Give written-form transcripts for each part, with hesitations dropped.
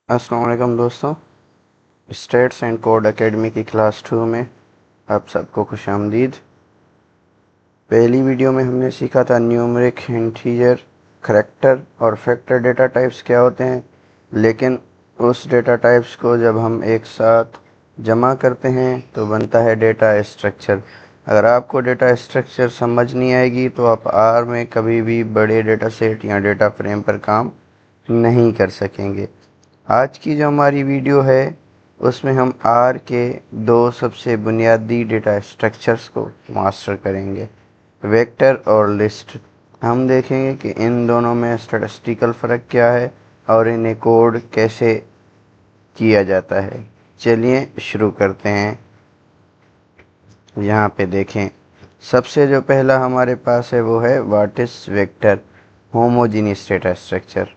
अस्सलाम वालेकुम दोस्तों। स्टेट्स एंड कोड एकेडमी की क्लास 2 में आप सबको खुश आमदीद। पहली वीडियो में हमने सीखा था न्यूमरिक, इंटीजर, करैक्टर और फैक्टर डेटा टाइप्स क्या होते हैं, लेकिन उस डेटा टाइप्स को जब हम एक साथ जमा करते हैं तो बनता है डेटा स्ट्रक्चर। अगर आपको डेटा स्ट्रक्चर समझ नहीं आएगी तो आप आर में कभी भी बड़े डेटा सेट या डेटा फ्रेम पर काम नहीं कर सकेंगे। आज की जो हमारी वीडियो है उसमें हम आर के दो सबसे बुनियादी डेटा स्ट्रक्चर्स को मास्टर करेंगे, वेक्टर और लिस्ट। हम देखेंगे कि इन दोनों में स्टैटिस्टिकल फ़र्क क्या है और इन्हें कोड कैसे किया जाता है। चलिए शुरू करते हैं। यहाँ पे देखें, सबसे जो पहला हमारे पास है वो है what is vector, homogeneous data structure.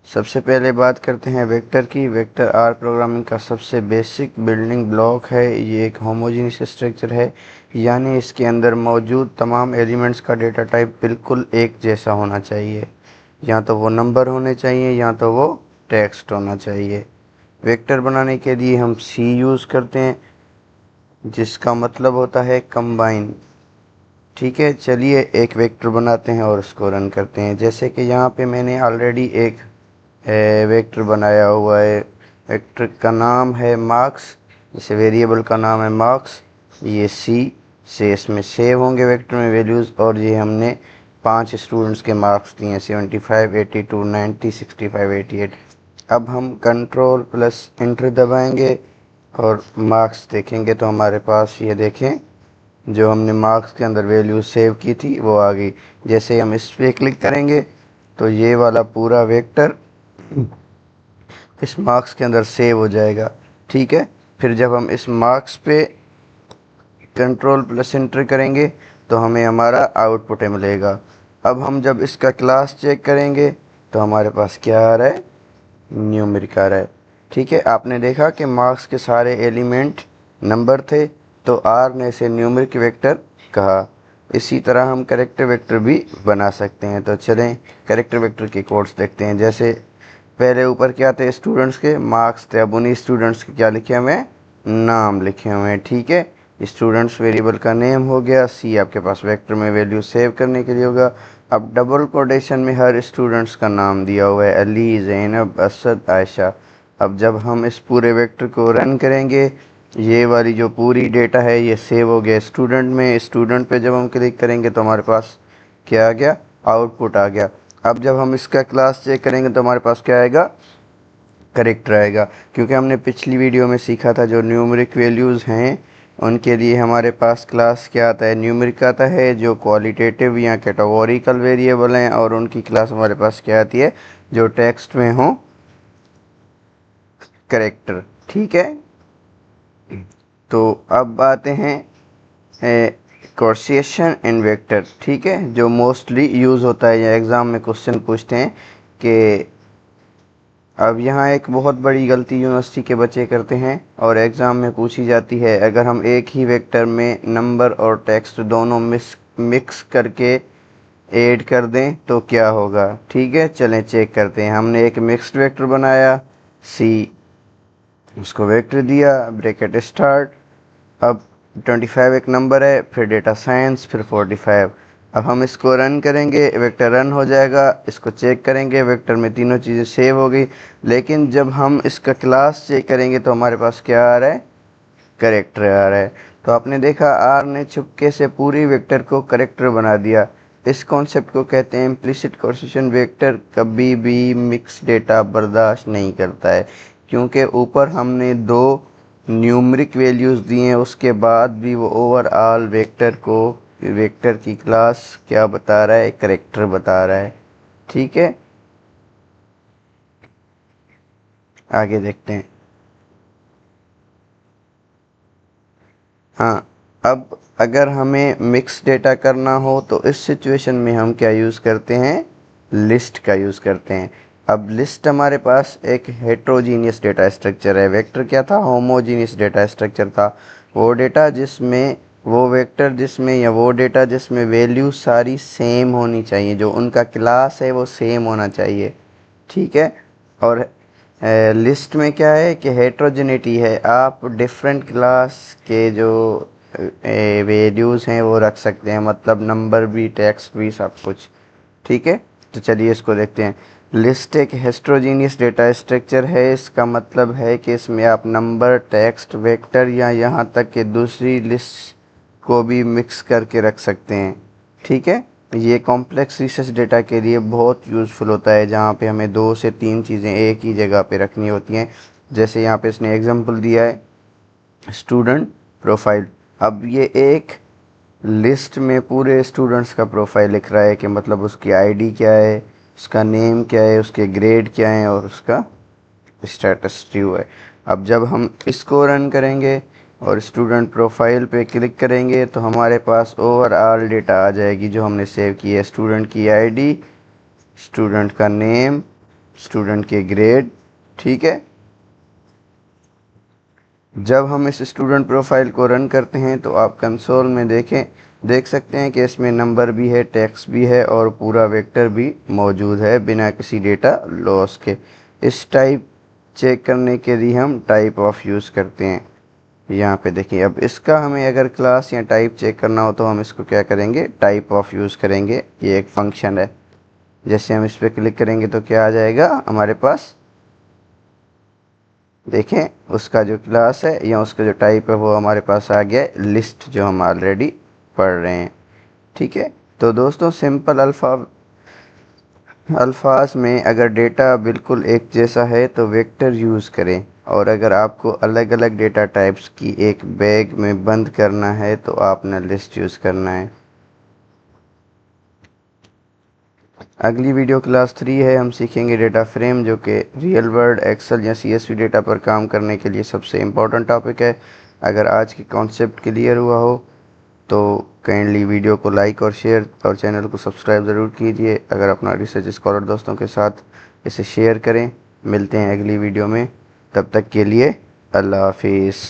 सबसे पहले बात करते हैं वेक्टर की। वेक्टर आर प्रोग्रामिंग का सबसे बेसिक बिल्डिंग ब्लॉक है। ये एक होमोजीनियस स्ट्रक्चर है, यानी इसके अंदर मौजूद तमाम एलिमेंट्स का डेटा टाइप बिल्कुल एक जैसा होना चाहिए। या तो वो नंबर होने चाहिए या तो वो टेक्स्ट होना चाहिए। वेक्टर बनाने के लिए हम सी यूज़ करते हैं, जिसका मतलब होता है कंबाइन। ठीक है, चलिए एक वेक्टर बनाते हैं और उसको रन करते हैं। जैसे कि यहाँ पे मैंने ऑलरेडी एक वेक्टर बनाया हुआ है। वेक्टर का नाम है मार्क्स, जैसे वेरिएबल का नाम है मार्क्स। ये सी से इसमें सेव होंगे वेक्टर में वैल्यूज़, और ये हमने 5 स्टूडेंट्स के मार्क्स दिए हैं, 75, 82, 90, 65, 88। अब हम कंट्रोल प्लस इंटर दबाएंगे और मार्क्स देखेंगे तो हमारे पास ये देखें, जो हमने मार्क्स के अंदर वैल्यू सेव की थी वो आ गई। जैसे हम इस पर क्लिक करेंगे तो ये वाला पूरा वेक्टर इस मार्क्स के अंदर सेव हो जाएगा। ठीक है, फिर जब हम इस मार्क्स पे कंट्रोल प्लस एंटर करेंगे तो हमें हमारा आउटपुट मिलेगा। अब हम जब इसका क्लास चेक करेंगे तो हमारे पास क्या आ रहा है, न्यूमेरिक आ रहा है। ठीक है, आपने देखा कि मार्क्स के सारे एलिमेंट नंबर थे, तो आर ने इसे न्यूमेरिक वेक्टर कहा। इसी तरह हम कैरेक्टर वेक्टर भी बना सकते हैं। तो चलें कैरेक्टर वेक्टर के कोड्स देखते हैं। जैसे पहले ऊपर क्या थे, स्टूडेंट्स के मार्क्स थे, अब उन्हीं स्टूडेंट्स के क्या लिखे हुए हैं, नाम लिखे हुए हैं। ठीक है, स्टूडेंट्स वेरिएबल का नेम हो गया। सी आपके पास वेक्टर में वैल्यू सेव करने के लिए होगा। अब डबल कोटेशन में हर स्टूडेंट्स का नाम दिया हुआ है, अली, ज़ैनब, असद, आयशा। अब जब हम इस पूरे वेक्टर को रन करेंगे, ये वाली जो पूरी डेटा है ये सेव हो गया स्टूडेंट में। स्टूडेंट पे जब हम क्लिक करेंगे तो हमारे पास क्या आ गया, आउटपुट आ गया। अब जब हम इसका क्लास चेक करेंगे तो हमारे पास क्या आएगा, करेक्टर आएगा। क्योंकि हमने पिछली वीडियो में सीखा था जो न्यूमेरिक वैल्यूज़ हैं उनके लिए हमारे पास क्लास क्या आता है, न्यूमेरिक आता है। जो क्वालिटेटिव या कैटेगोरिकल वेरिएबल हैं और उनकी क्लास हमारे पास क्या आती है, जो टेक्स्ट में हो, करेक्टर। ठीक है, तो अब आते हैं क्वेश्चन इन वेक्टर। ठीक है, जो मोस्टली यूज़ होता है या एग्ज़ाम में क्वेश्चन पूछते हैं कि अब यहाँ एक बहुत बड़ी गलती यूनिवर्सिटी के बच्चे करते हैं और एग्ज़ाम में पूछी जाती है, अगर हम एक ही वेक्टर में नंबर और टेक्स्ट दोनों मिक्स करके ऐड कर दें तो क्या होगा। ठीक है, चलें चेक करते हैं। हमने एक मिक्स्ड वेक्टर बनाया, सी उसको वेक्टर दिया, ब्रैकेट स्टार्ट। अब 25 एक नंबर है, फिर डेटा साइंस, फिर 45। अब हम इसको रन करेंगे, वेक्टर रन हो जाएगा। इसको चेक करेंगे, वेक्टर में तीनों चीज़ें सेव हो गई। लेकिन जब हम इसका क्लास चेक करेंगे तो हमारे पास क्या आ रहा है, करेक्टर आ रहा है। तो आपने देखा आर ने चुपके से पूरी वेक्टर को करेक्टर बना दिया। इस कॉन्सेप्ट को कहते हैं इम्प्लिसिट कोएफिशिएंट। वेक्टर कभी भी मिक्स डेटा बर्दाश्त नहीं करता है, क्योंकि ऊपर हमने दो न्यूमरिक वैल्यूज़ दिए हैं, उसके बाद भी वो ओवरऑल वेक्टर को, वेक्टर की क्लास क्या बता रहा है, करेक्टर बता रहा है। ठीक है, आगे देखते हैं। हाँ, अब अगर हमें मिक्स डेटा करना हो तो इस सिचुएशन में हम क्या यूज़ करते हैं, लिस्ट का यूज़ करते हैं। अब लिस्ट हमारे पास एक हेट्रोजीनियस डेटा स्ट्रक्चर है। वेक्टर क्या था, होमोजीनियस डेटा स्ट्रक्चर था। वो डेटा जिसमें, वो वेक्टर जिसमें या वो डेटा जिसमें वैल्यू सारी सेम होनी चाहिए, जो उनका क्लास है वो सेम होना चाहिए। ठीक है, और لسٹ میں کیا ہے کہ ہیٹروجینیٹی ہے، آپ ڈفرینٹ کلاس کے جو ویلیوز ہیں وہ رکھ سکتے ہیں، مطلب نمبر بھی، ٹیکسٹ بھی، سب کچھ، ٹھیک ہے۔ تو چلیے اس کو دیکھتے ہیں۔ لسٹ ایک ہیٹروجینیس ڈیٹا اسٹرکچر ہے، اس کا مطلب ہے کہ اس میں آپ نمبر، ٹیکسٹ، ویکٹر یا یہاں تک کہ دوسری لسٹ کو بھی مکس کر کے رکھ سکتے ہیں، ٹھیک ہے۔ یہ کمپلیکس ریسرچ ڈیٹا کے لیے بہت یوزفل ہوتا ہے، جہاں پہ ہمیں 2 سے 3 چیزیں ایک ہی جگہ پہ رکھنی ہوتی ہیں، جیسے یہاں پہ اس نے ایگزامپل دیا ہے اسٹوڈنٹ پروفائل۔ اب یہ ایک لسٹ میں پورے اسٹوڈنٹس کا پروفائل لکھ رہا ہے کہ مطلب اس کی آئی ڈی کیا ہے، اس کا نیم کیا ہے، اس کے گریڈ کیا ہیں اور اس کا اسٹیٹس ٹرو ہے۔ اب جب ہم اس کو رن کریں گے اور اسٹوڈنٹ پروفائل پہ کلک کریں گے تو ہمارے پاس اوور آل ڈیٹا آ جائے گی جو ہم نے سیو کی ہے، اسٹوڈنٹ کی آئی ڈی، اسٹوڈنٹ کا نیم، اسٹوڈنٹ کے گریڈ، ٹھیک ہے۔ جب ہم اس اسٹوڈنٹ پروفائل کو رن کرتے ہیں تو آپ کنسول میں دیکھ سکتے ہیں کہ اس میں نمبر بھی ہے، ٹیکسٹ بھی ہے اور پورا ویکٹر بھی موجود ہے بنا کسی ڈیٹا لاس کے۔ اس ٹائپ چیک کرنے کے لیے ہم ٹائپ آف یوز کرتے ہیں۔ یہاں پہ دیکھیں، اب اس کا ہمیں اگر کلاس یا ٹائپ چیک کرنا ہو تو ہم اس کو کیا کریں گے، ٹائپ آف یوز کریں گے۔ یہ ایک فنکشن ہے، جیسے ہم اس پہ کلک کریں گے تو کیا آ جائے گا ہمارے پاس، دیکھیں اس کا جو کلاس ہے یا اس کا جو ٹائپ ہے وہ ہمارے پاس آ گیا ہے، لسٹ جو ہم آلریڈی پڑھ رہے ہیں، ٹھیک ہے۔ تو دوستوں سمپل الفاظ میں اگر ڈیٹا بالکل ایک جیسا ہے تو ویکٹر یوز کریں، اور اگر آپ کو الگ الگ ڈیٹا ٹائپس کی ایک بیگ میں بند کرنا ہے تو آپ نے لسٹ یوز کرنا ہے۔ اگلی ویڈیو کلاس 3 ہے، ہم سیکھیں گے ڈیٹا فریم، جو کہ ریئل ورلڈ، ایکسل یا سی ایس وی ڈیٹا پر کام کرنے کے لیے سب سے امپورٹنٹ ٹاپک ہے۔ اگر آج کی کانسیپٹ کلیئر ہوا ہو تو کائنڈلی ویڈیو کو لائک اور شیئر اور چینل کو سبسکرائب ضرور کیجیے۔ اگر اپنا ریسرچ اسکالر دوستوں کے ساتھ اسے شیئر کریں۔ ملتے ہیں اگلی ویڈیو میں، تب تک کے لیے اللہ حافظ۔